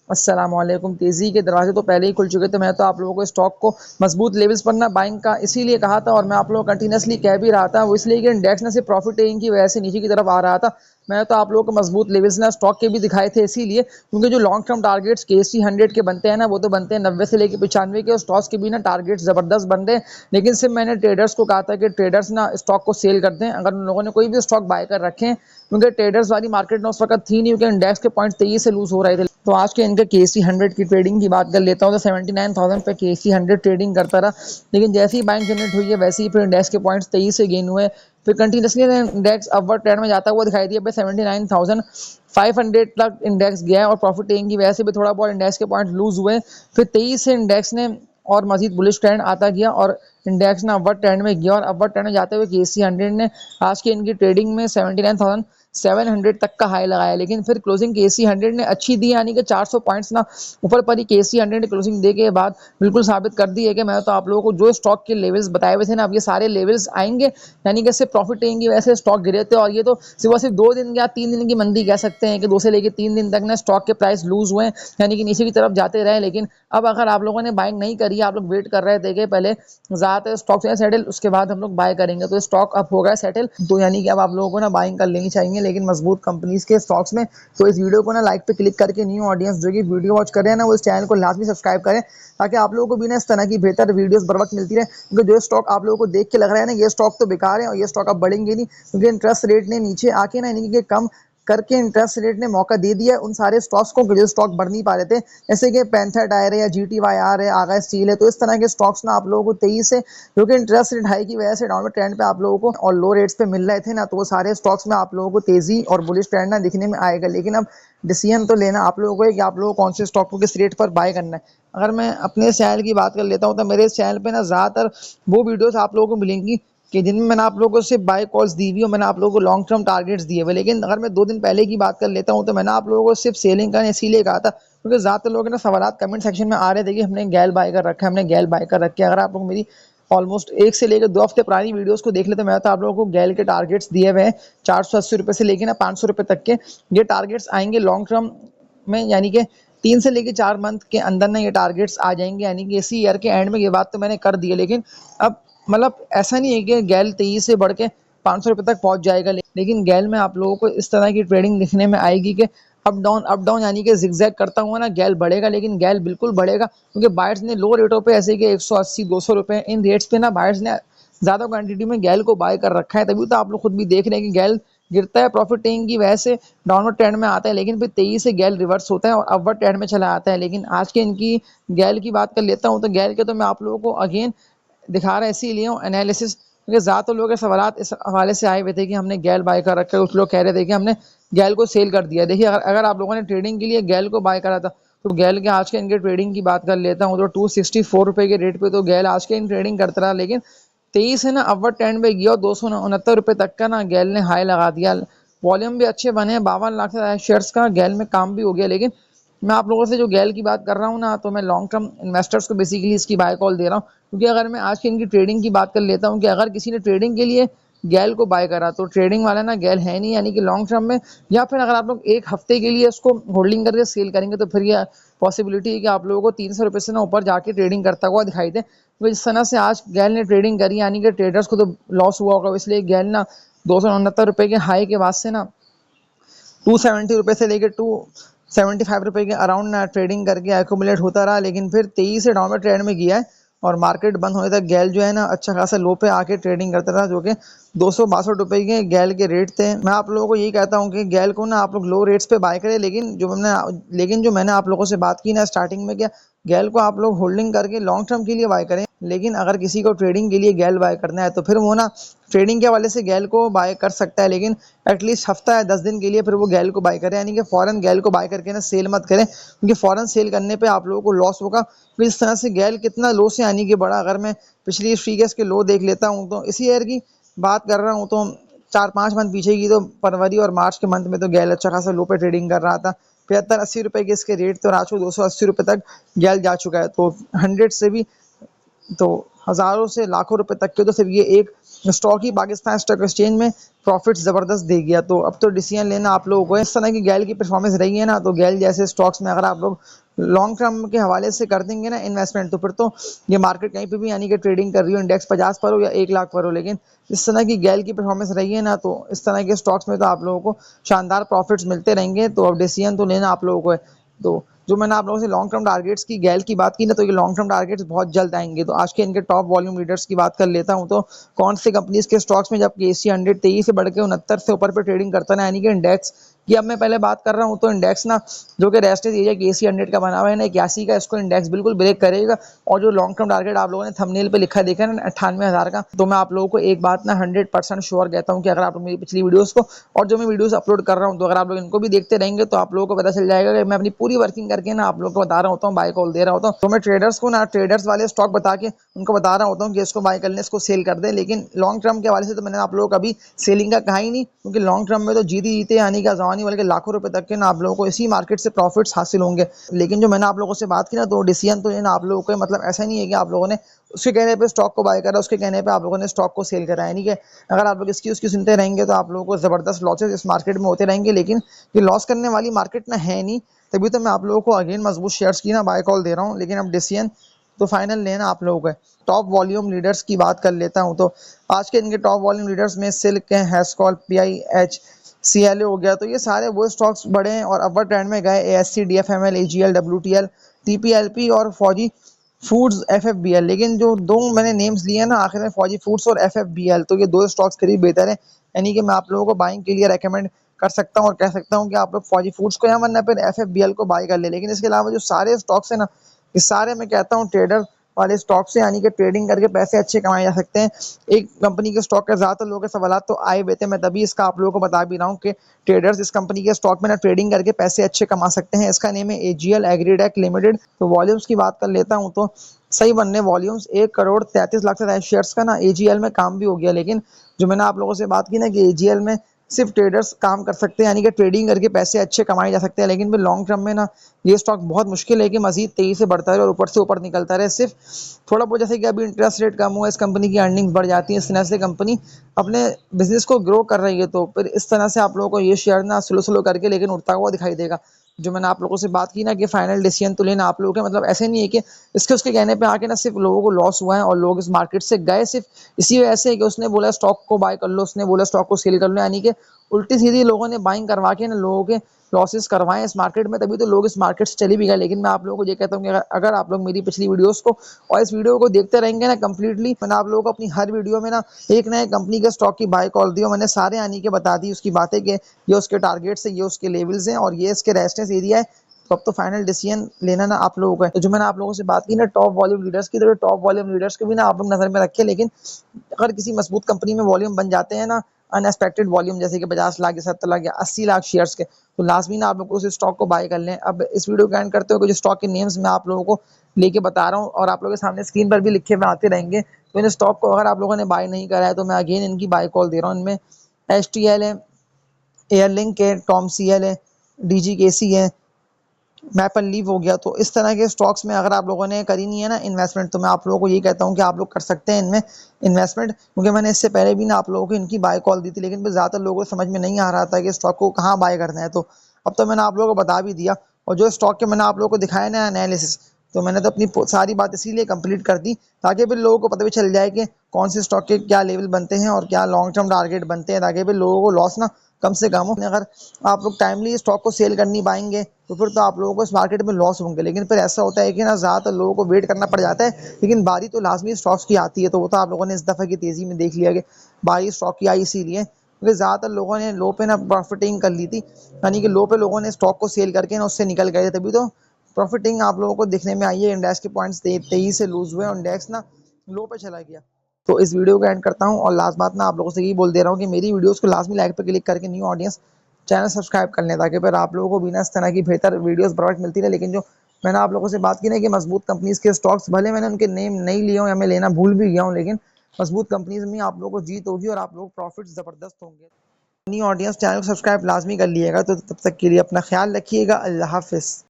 अस्सलामुअलैकुम। तेजी के दरवाजे तो पहले ही खुल चुके थे। मैं तो आप लोगों को स्टॉक को मजबूत लेवल्स पर ना बाइंग का इसीलिए कहा था और मैं आप लोगों को कंटिन्यूसली कह भी रहा था, वो इसलिए कि इंडेक्स ने सिर्फ प्रॉफिट टेकिंग की वजह से नीचे की तरफ आ रहा था। मैं तो आप लोगों को मजबूत लेवल्स ना स्टॉक के भी दिखाए थे, इसीलिए क्योंकि जो लॉन्ग टर्म टारगेट्स KC100 के बनते हैं ना, वो तो बनते हैं 90 से लेकर 95 के, और स्टॉक्स के भी ना टारगेट्स जबरदस्त बनते हैं। लेकिन सिर्फ मैंने ट्रेडर्स को कहा था कि ट्रेडर्स ना स्टॉक को सेल कर दें अगर उन लोगों ने कोई भी स्टॉक बाय कर रखे हैं, क्योंकि ट्रेडर्स वाली मार्केट में उस वक्त थी नहीं, क्योंकि इंडेक्स के पॉइंट 23 से लूज हो रहे थे। तो आज के इनके KC100 की ट्रेडिंग की बात कर लेता हूँ, तो 79,000 पे KC100 ट्रेडिंग करता रहा, लेकिन जैसे ही बाइंग जनरेट हुई है वैसे ही फिर इंडेक्स के पॉइंट्स 23 से गेन हुए। फिर कंटिन्यूसली इंडेक्स अपवर्ड ट्रेंड में जाता हुआ दिखाई दिया। 79,500 तक इंडेक्स गया है और प्रॉफिट टेकिंग की वजह से भी थोड़ा बहुत इंडेक्स के पॉइंट लूज हुए। फिर 23 से इंडेक्स ने और मजीद बुलिश ट्रेंड आता गया और इंडेक्स ना अपवर्ड ट्रेंड में गया, और अपवर्ड ट्रेंड में जाते हुए KC100 ने आज की इनकी ट्रेडिंग में 79,700 तक का हाई लगाया। लेकिन फिर क्लोजिंग KC100 ने अच्छी दी, यानी कि 400 पॉइंट्स ना ऊपर पर ही KC100 ने क्लोजिंग दे के बाद बिल्कुल साबित कर दी है कि मैं तो आप लोगों को जो स्टॉक के लेवल्स बताए हुए थे ना, अब ये सारे लेवल्स आएंगे। यानी कि सिर्फ प्रॉफिट टेकिंग की वजह से स्टॉक गिरे थे, और ये तो सिर्फ 2 दिन या 3 दिन की मंदी कह सकते हैं कि 2 से लेकर 3 दिन तक ना स्टॉक के प्राइस लूज हुए, यानी कि नीचे की तरफ जाते रहे। लेकिन अब अगर आप लोगों ने बाइंग नहीं करी, आप लोग वेट कर रहे थे कि पहले ज़्यादातर स्टॉक से सेटल, उसके बाद हम लोग बाय करेंगे, तो स्टॉक अब हो गया सेटल। तो यानी कि अब आप लोगों को ना बाइंग कर लेनी चाहिए, लेकिन मजबूत कंपनीज के स्टॉक्स में। तो इस वीडियो को ना लाइक पे क्लिक करके न्यू ऑडियंस जो कि वीडियो वॉच कर रहे हैं ना, वो इस चैनल को लाजमी सब्सक्राइब करें, ताकि आप लोगों को भी ना इस तरह की बेहतर वीडियोस बर वक्त मिलती रहे। क्योंकि जो स्टॉक आप लोगों को देख के लग रहा है ना ये स्टॉक तो बेकार है और ये स्टॉक अब बढ़ेंगे नहीं, क्योंकि इंटरेस्ट रेट ने नीचे आके ना यानी कि कम करके इंटरेस्ट रेट ने मौका दे दिया उन सारे स्टॉक्स को जो स्टॉक बढ़ नहीं पा रहे थे, जैसे कि पैंथर टायर है या GTYR है, आगा स्टील है। तो इस तरह के स्टॉक्स ना आप लोगों को 23 से, जो कि इंटरेस्ट रेट हाई की वजह से डाउनवर्ड ट्रेंड पे आप लोगों को और लो रेट्स पे मिल रहे थे ना, तो वो सारे स्टॉक्स में आप लोगों को तेजी और बुलिश ट्रेंड ना दिखने में आएगा। लेकिन अब डिसीजन तो लेना आप लोगों को है कि आप लोगों को कौन से स्टॉक को किस रेट पर बाय करना है। अगर मैं अपने चैनल की बात कर लेता हूँ, तो मेरे चैनल पे ना ज़्यादातर वो वीडियोस आप लोगों को मिलेंगी कि जिनमें मैंने आप लोगों को सिर्फ बाय कॉल्स दी हुई और मैंने आप लोगों को लॉन्ग टर्म टारगेट्स दिए हुए। लेकिन अगर मैं 2 दिन पहले की बात कर लेता हूँ, तो मैंने आप लोगों को सिर्फ सेलिंग करने इसीलिए कहा था क्योंकि ज़्यादातर लोग ना सवालात कमेंट सेक्शन में आ रहे थे कि हमने गैल बाय कर रखा है, हमने गैल बाय कर रखे है। अगर आप लोग मेरी ऑलमोस्ट 1 से लेकर 2 हफ्ते पुरानी वीडियोस को देख लेते, मैं तो आप लोगों को गैल के टारगेट्स दिए हुए हैं 480 रुपये से लेकर ना 500 रुपये तक के। ये टारगेट्स आएंगे लॉन्ग टर्म में, यानी कि 3 से लेकर 4 मंथ के अंदर ना ये टारगेट्स आ जाएंगे, यानी कि इसी ईयर के एंड में। ये बात तो मैंने कर दी है। लेकिन अब मतलब ऐसा नहीं है कि गैल 23 से बढ़ के 500 रुपये तक पहुंच जाएगा, लेकिन गैल में आप लोगों को इस तरह की ट्रेडिंग दिखने में आएगी कि अप डाउन यानी कि जिगजैग करता हुआ ना गैल बढ़ेगा, लेकिन गैल बिल्कुल बढ़ेगा क्योंकि बायर्स ने लो रेटों पे, ऐसे कि 180-200 रुपये इन रेट्स पे ना बायर्स ने ज़्यादा क्वांटिटी में गैल को बाय कर रखा है। तभी तो आप लोग खुद भी देख रहे हैं कि गैल गिरता है, प्रॉफिट टेकिंग की वजह से डाउनवर्ड ट्रेंड में आता है, लेकिन फिर 23 से गैल रिवर्स होता है और अपवर्ड ट्रेंड में चला आता है। लेकिन आज के इनकी गैल की बात कर लेता हूँ, तो गैल के तो मैं आप लोगों को अगेन दिखा रहा है इसीलिए हूँ एनालिसिस, क्योंकि ज़्यादातर लोगों के सवालात इस हवाले से आए हुए थे कि हमने गैल बाय कर रखा है। कुछ लोग कह रहे थे कि हमने गैल को सेल कर दिया। देखिए, अगर आप लोगों ने ट्रेडिंग के लिए गैल को बाय करा था, तो गैल के आज के इनके ट्रेडिंग की बात कर लेता हूँ, तो 264 रुपये के रेट पे तो गैल आज के इन ट्रेडिंग करता रहा। लेकिन 23 है ना अपवर्ड ट्रेंड पे गया और 269 रुपये तक का ना गैल ने हाई लगा दिया। वॉल्यूम भी अच्छे बने, 52 लाख से शेयर्स का गैल में काम भी हो गया। लेकिन मैं आप लोगों से जो गैल की बात कर रहा हूँ ना, तो मैं लॉन्ग टर्म इन्वेस्टर्स को बेसिकली इसकी बाय कॉल दे रहा हूँ, क्योंकि अगर मैं आज की इनकी ट्रेडिंग की बात कर लेता हूँ कि अगर किसी ने ट्रेडिंग के लिए गैल को बाय करा, तो ट्रेडिंग वाला ना गैल है नहीं, यानी कि लॉन्ग टर्म में, या फिर अगर आप लोग 1 हफ्ते के लिए उसको होल्डिंग करके सेल करेंगे, तो फिर यह पॉसिबिलिटी है कि आप लोगों को 300 रुपये से ना ऊपर जाके ट्रेडिंग करता हुआ दिखाई दे। तो जिस तरह से आज गैल ने ट्रेडिंग करी, यानी कि ट्रेडर्स को तो लॉस हुआ होगा, इसलिए गैल ना 269 रुपये के हाई के बाद से ना 270 रुपये से लेकर 275 रुपये के अराउंड ना ट्रेडिंग करके एक्यूमुलेट होता रहा। लेकिन फिर 23 से डाउनवर्ड ट्रेंड में गया है और मार्केट बंद होने तक गैल जो है ना अच्छा खासा लो पे आके ट्रेडिंग करता रहा, जो कि 262 रुपये के गैल के रेट थे। मैं आप लोगों को यही कहता हूँ कि गैल को ना आप लोग लो रेट्स पे बाय करें, लेकिन जो मैंने आप लोगों से बात की ना स्टार्टिंग में, क्या गैल को आप लोग होल्डिंग करके लॉन्ग टर्म के लिए बाय करें। लेकिन अगर किसी को ट्रेडिंग के लिए गैल बाय करना है, तो फिर वो ना ट्रेडिंग के हवाले से गैल को बाय कर सकता है, लेकिन एटलीस्ट हफ्ता या 10 दिन के लिए फिर वो गैल को बाय करें, यानी कि फॉरन गैल को बाय करके ना सेल मत करें, क्योंकि फॉरन सेल करने पे आप लोगों को लॉस होगा। तो इस तरह से गैल कितना लो से यानी कि बड़ा, अगर मैं पिछली प्रीवियस के लो देख लेता हूँ, तो इसी ईयर की बात कर रहा हूँ, तो 4-5 मंथ पीछे की, तो फरवरी और मार्च के मंथ में तो गैल अच्छा खासा लो पे ट्रेडिंग कर रहा था। 75-80 रुपये के इसके रेट थे और आज को 280 रुपये तक गैल जा चुका है। तो 100 से भी, तो हज़ारों से लाखों रुपए तक के, तो सिर्फ ये एक स्टॉक ही पाकिस्तान स्टॉक एक्सचेंज में प्रॉफिट्स ज़बरदस्त दे गया। तो अब तो डिसीजन लेना आप लोगों को है। इस तरह की गैल की परफॉर्मेंस रही है ना, तो गैल जैसे स्टॉक्स में अगर आप लोग लॉन्ग टर्म के हवाले से कर देंगे ना इन्वेस्टमेंट, तो फिर तो ये मार्केट कहीं पे भी यानी कि ट्रेडिंग कर रही हो, इंडेक्स 50 पर हो या 1 लाख पर हो, लेकिन इस तरह की गैल की परफॉर्मेंस रही है ना, तो इस तरह के स्टॉक्स में तो आप लोगों को शानदार प्रॉफिट्स मिलते रहेंगे। तो अब डिसीजन तो लेना आप लोगों को है। तो जो मैंने आप लोगों से लॉन्ग टर्म टारगेट्स की गैल की बात की ना, तो ये लॉन्ग टर्म टारगेट्स बहुत जल्द आएंगे। तो आज के इनके टॉप वॉल्यूम लीडर्स की बात कर लेता हूँ। तो कौन सी कंपनीज के स्टॉक्स में जबकि एसी 100 23 से बढ़ के 69 से ऊपर पे ट्रेडिंग करता है, यानी कि इंडेक्स की अब मैं पहले बात कर रहा हूँ। तो इंडेक्स ना जो कि रेस्टेज एरिया के एसी 100 का बना हुआ है ना 81 का, इसको इंडेक्स बिल्कुल ब्रेक करेगा। और जो लॉन्ग टर्म टारगेट आप लोगों ने थंबनेल पे लिखा देखा ना 98,000 का, तो मैं आप लोगों को एक बात ना 100% श्योर कहता हूँ कि अगर आप लोग मेरी पिछली वीडियोस को और जो मैं वीडियोस अपलोड कर रहा हूँ, तो अगर आप लोग इनको भी देखते रहेंगे तो आप लोगों को पता चल जाएगा कि मैं अपनी पूरी वर्किंग करके ना आप लोगों को बता रहा होता हूँ, बाय कॉल दे रहा होता हूँ। तो मैं ट्रेडर्स को ना ट्रेडर्स वाले स्टॉक बता के उनको बता रहा होता हूँ कि इसको बाय कर लें, इसको सेल कर दे। लेकिन लॉन्ग टर्म के हवाले से तो मैंने आप लोगों को कभी सेलिंग का कहा ही नहीं, क्योंकि लॉन्ग टर्म में तो जीते जीते यानी कि जवानी बल्कि लाखों रुपए तक के ना आप लोगों को इसी मार्केट से प्रॉफिट्स हासिल होंगे। लेकिन जो मैंने आप लोगों से बात की ना, तो डिसीजन तो ये ना आप लोगों को मतलब ऐसा नहीं है कि आप लोगों ने उसके कहने पे स्टॉक को बाय करा, उसके कहने पे आप लोगों ने स्टॉक को सेल करा, यानी कि अगर आप लोग इसकी उसकी सुनते रहेंगे तो आप लोगों को जबरदस्त लॉसेस इस मार्केट में होते रहेंगे। लेकिन ये लॉस करने वाली मार्केट ना है नहीं, तभी तो मैं आप लोगों को अगेन मजबूत शेयर्स की ना बाय कॉल दे रहा हूँ। लेकिन अब डिसीजन तो फाइनल लेना आप लोगों को है। टॉप वॉल्यूम लीडर्स की बात कर लेता हूँ। तो आज के इनके टॉप वॉल्यूम लीडर्स में सिल्क है, हैस्कॉल, पीआईएच, सीएलए हो गया। तो ये सारे वो स्टॉक्स बड़े हैं और अपर ट्रेंड में गए। एएससी, डीएफएमएल, एजीएल, डब्ल्यूटीएल, टीपीएलपी और फौजी फूड्स, एफएफबीएल। लेकिन जो दो मैंने नेम्स लिए ना आखिर में, फौजी फूड्स और एफएफबीएल, तो ये दो स्टॉक्स करीब बेहतर है, यानी कि मैं आप लोगों को बाइंग के लिए रेकमेंड कर सकता हूँ और कह सकता हूँ कि आप लोग फौजी फूड्स को या वरना फिर एफएफबीएल को बाय कर ले। लेकिन इसके अलावा जो सारे स्टॉक्स है ना, ये सारे मैं कहता हूँ ट्रेडर वाले स्टॉक से, यानी कि ट्रेडिंग करके पैसे अच्छे कमाए जा सकते हैं। एक कंपनी के स्टॉक का ज़्यादातर लोगों के सवालात तो आए हुए थे, मैं तभी इसका आप लोगों को बता भी रहा हूँ कि ट्रेडर्स इस कंपनी के स्टॉक में ना ट्रेडिंग करके पैसे अच्छे कमा सकते हैं। इसका नेम है एजीएल एग्रीडेक लिमिटेड। तो वॉल्यूम्स की बात कर लेता हूँ। तो सही बनने वॉल्यूम्स 1 करोड़ 33 लाख से शेयर्स का ना एजीएल में काम भी हो गया। लेकिन जो मैंने आप लोगों से बात की ना कि एजीएल में सिर्फ ट्रेडर्स काम कर सकते हैं, यानी कि ट्रेडिंग करके पैसे अच्छे कमाए जा सकते हैं। लेकिन फिर लॉन्ग टर्म में ना ये स्टॉक बहुत मुश्किल है कि मजीद तेजी से बढ़ता रहे और ऊपर से ऊपर निकलता रहे। सिर्फ थोड़ा बहुत जैसे कि अभी इंटरेस्ट रेट कम हुआ, इस कंपनी की अर्निंग्स बढ़ जाती है, इस तरह से कंपनी अपने बिजनेस को ग्रो कर रही है। तो फिर इस तरह से आप लोगों को ये शेयर ना स्लो स्लो करके लेकिन उठता हुआ दिखाई देगा। जो मैंने आप लोगों से बात की ना कि फाइनल डिसीजन तो लेना आप लोगों के, मतलब ऐसे नहीं है कि इसके उसके कहने पे आके ना सिर्फ लोगों को लॉस हुआ है और लोग इस मार्केट से गए सिर्फ इसी वजह से कि उसने बोला स्टॉक को बाय कर लो, उसने बोला स्टॉक को सेल कर लो, यानी कि उल्टी सीधी लोगों ने बाइंग करवा के ना लोगों के लॉसेस करवाए इस मार्केट में, तभी तो लोग इस मार्केट से चले भी गए। लेकिन मैं आप लोगों को ये कहता हूँ कि अगर आप लोग मेरी पिछली वीडियोस को और इस वीडियो को देखते रहेंगे ना कंप्लीटली, मैंने आप लोगों को अपनी हर वीडियो में ना एक नए कंपनी के स्टॉक की बाय कॉल दी और मैंने सारे आने के बता दी उसकी बातें कि ये उसके टारगेट्स है, ये उसके लेवल्स हैं और ये इसके रेजिस्टेंस एरिया है। तो अब तो फाइनल डिसीजन लेना ना आप लोगों को है। तो जो मैंने आप लोगों से बात की ना टॉप वॉल्यूम लीडर्स की, तो टॉप वॉल्यूम लीडर्स को भी ना आप लोग नजर में रखें। लेकिन अगर किसी मजबूत कंपनी में वॉल्यूम बन जाते हैं ना अनएक्सपेक्टेड वॉल्यूम, जैसे कि 50 लाख या 70 लाख या 80 लाख शेयर्स के, तो लाजमी ना आप लोग उस स्टॉक को बाय कर लें। अब इस वीडियो को एंड करते हुए कुछ स्टॉक के नेम्स मैं आप लोगों को लेके बता रहा हूँ और आप लोगों के सामने स्क्रीन पर भी लिखे हुए आते रहेंगे। तो इन स्टॉक को अगर आप लोगों ने बाय नहीं करा है तो मैं अगेन इनकी बाय कॉल दे रहा हूँ। इनमें एच टी एल है, एयरलिंक है, टॉम सी एल है, डी जी के सी है, मैपल लीव हो गया। तो इस तरह के स्टॉक्स में अगर आप लोगों ने करी नहीं है ना इन्वेस्टमेंट, तो मैं आप लोगों को ये कहता हूँ कि आप लोग कर सकते हैं इनमें इन्वेस्टमेंट, क्योंकि मैंने इससे पहले भी ना आप लोगों को इनकी बाय कॉल दी थी। लेकिन फिर ज़्यादातर लोगों को समझ में नहीं आ रहा था कि स्टॉक को कहाँ बाय करना है। तो अब तो मैंने आप लोगों को बता भी दिया, और जो स्टॉक के मैंने आप लोगों को दिखाया ना एनालिसिस, तो मैंने तो अपनी सारी बात इसीलिए कंप्लीट कर दी ताकि फिर लोगों को पता भी चल जाए कि कौन से स्टॉक के क्या लेवल बनते हैं और क्या लॉन्ग टर्म टारगेट बनते हैं, ताकि फिर लोगों को लॉस ना कम से कम हो। अगर आप लोग टाइमली स्टॉक को सेल कर नहीं पाएंगे तो फिर तो आप लोगों को इस मार्केट में लॉस होंगे। लेकिन फिर ऐसा होता है कि ना ज़्यादातर लोगों को वेट करना पड़ जाता है, लेकिन बारी तो लाजमी स्टॉक्स की आती है। तो वो तो आप लोगों ने इस दफ़ा की तेज़ी में देख लिया कि बारी स्टॉक की आई इसीलिए क्योंकि ज़्यादातर लोगों ने लो पे ना प्रॉफिटिंग कर ली थी, यानी कि लो पे लोगों ने स्टॉक को सेल करके ना उससे निकल गए थे। तभी तो प्रॉफिटिंग आप लोगों को दिखने में आई है। इंडेक्स के पॉइंट्स 23 से लूज हुए और इंडेक्स ना लो पे चला गया। तो इस वीडियो को एंड करता हूँ और लास्ट बात मैं आप लोगों से यही बोल दे रहा हूँ कि मेरी वीडियोस को लाजमी लाइक पे क्लिक करके न्यू ऑडियंस चैनल सब्सक्राइब कर लें, ताकि फिर आप लोगों को भी ना इस तरह की बेहतर वीडियोस प्रोवाइड मिलती रहे। लेकिन जो मैंने आप लोगों से बात की ना कि मजबूत कंपनीज के स्टॉक्स, भले मैंने उनके नेम नहीं लिए हूँ या मैं लेना भूल भी गया हूँ, लेकिन मजबूत कंपनीज में आप लोगों को जीत होगी और आप लोग प्रॉफिट ज़बरदस्त होंगे। न्यू ऑडियंस चैनल को सब्सक्राइब लाजमी कर लिएगा। तो तब तक के लिए अपना ख्याल रखिएगा। अल्लाह हाफिज़।